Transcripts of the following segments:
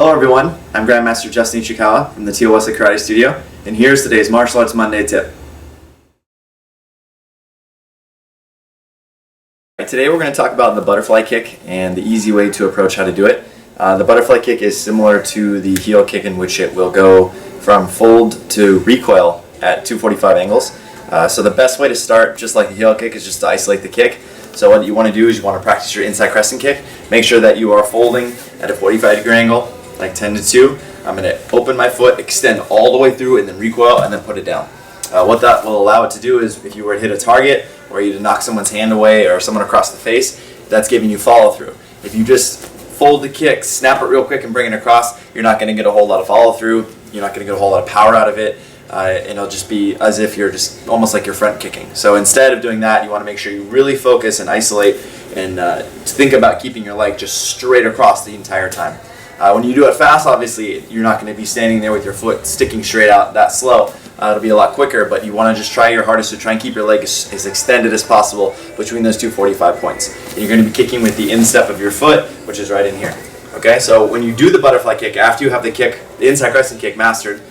Hello everyone, I'm Grandmaster Justin Ichikawa from the TOS Karate Studio, and here's today's Martial Arts Monday tip. Today we're going to talk about the butterfly kick and the easy way to approach how to do it. The butterfly kick is similar to the heel kick in which it will go from fold to recoil at 245 angles. So the best way to start, just like the heel kick, is just to isolate the kick. So what you want to do is you want to practice your inside crescent kick. Make sure that you are folding at a 45-degree angle, like 10 to 2. I'm going to open my foot, extend all the way through, and then recoil, and then put it down. What that will allow it to do is if you were to hit a target, or you to knock someone's hand away, or someone across the face, that's giving you follow through. If you just fold the kick, snap it real quick, and bring it across, you're not going to get a whole lot of follow through. You're not going to get a whole lot of power out of it. And it'll just be as if you're just almost like you're front kicking. So instead of doing that, you want to make sure you really focus and isolate and think about keeping your leg just straight across the entire time. When you do it fast, obviously, you're not going to be standing there with your foot sticking straight out that slow. It'll be a lot quicker, but you want to just try your hardest to try and keep your leg as extended as possible between those 245 points. And you're going to be kicking with the instep of your foot, which is right in here. Okay, so when you do the butterfly kick, after you have the kick, the inside crescent kick mastered,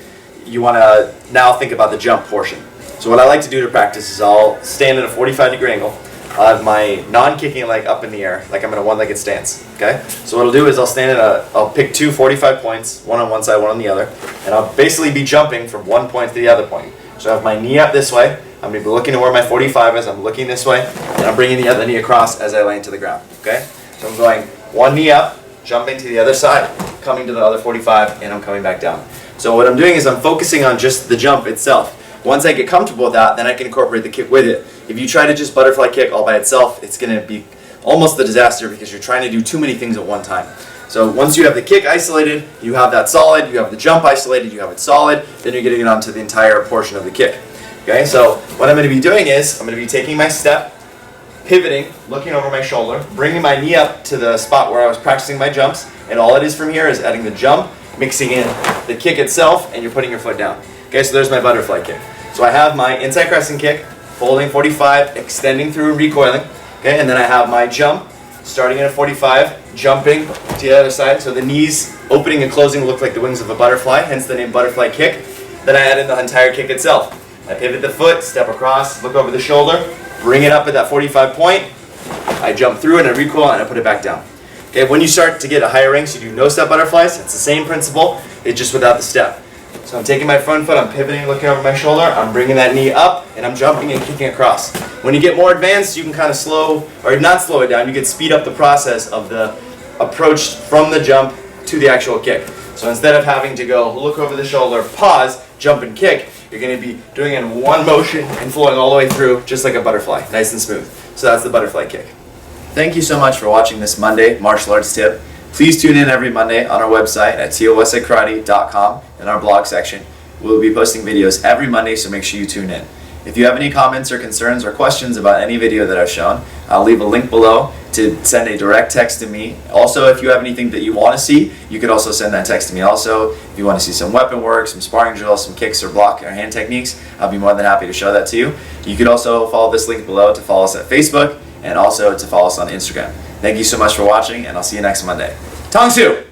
you want to now think about the jump portion. So what I like to do to practice is I'll stand at a 45-degree angle. I'll have my non-kicking leg up in the air, like I'm in a one-legged stance. Okay. So what I'll do is I'll pick two 45 points, one on one side, one on the other, and I'll basically be jumping from one point to the other point. So I have my knee up this way. I'm going to be looking to where my 45 is. I'm looking this way, and I'm bringing the other knee across as I land to the ground. Okay. So I'm going one knee up, jumping to the other side, coming to the other 45, and I'm coming back down. So what I'm doing is I'm focusing on just the jump itself. Once I get comfortable with that, then I can incorporate the kick with it. If you try to just butterfly kick all by itself, it's going to be almost a disaster because you're trying to do too many things at one time. So once you have the kick isolated, you have that solid, you have the jump isolated, you have it solid, then you're getting it onto the entire portion of the kick. Okay, so what I'm going to be doing is I'm going to be taking my step, pivoting, looking over my shoulder, bringing my knee up to the spot where I was practicing my jumps, and all it is from here is adding the jump, mixing in the kick itself, and you're putting your foot down. Okay, so there's my butterfly kick. So I have my inside crescent kick, folding 45, extending through and recoiling. Okay, and then I have my jump, starting at a 45, jumping to the other side. So the knees opening and closing look like the wings of a butterfly, hence the name butterfly kick. Then I add in the entire kick itself. I pivot the foot, step across, look over the shoulder, bring it up at that 45 point. I jump through and I recoil and I put it back down. Okay, when you start to get a higher ranks, you do no step butterflies. It's the same principle, it's just without the step. So I'm taking my front foot, I'm pivoting, looking over my shoulder, I'm bringing that knee up, and I'm jumping and kicking across. When you get more advanced, you can kind of slow, or not slow it down, you can speed up the process of the approach from the jump to the actual kick. So instead of having to go look over the shoulder, pause, jump and kick, you're going to be doing it in one motion and flowing all the way through, just like a butterfly, nice and smooth. So that's the butterfly kick. Thank you so much for watching this Monday martial arts tip. Please tune in every Monday on our website at toskarate.com in our blog section. We'll be posting videos every Monday, so make sure you tune in. If you have any comments or concerns or questions about any video that I've shown, I'll leave a link below to send a direct text to me. Also, if you have anything that you want to see, you could also send that text to me also. If you want to see some weapon work, some sparring drills, some kicks or block or hand techniques, I'll be more than happy to show that to you. You could also follow this link below to follow us at Facebook and also to follow us on Instagram. Thank you so much for watching, and I'll see you next Monday. Tangsu!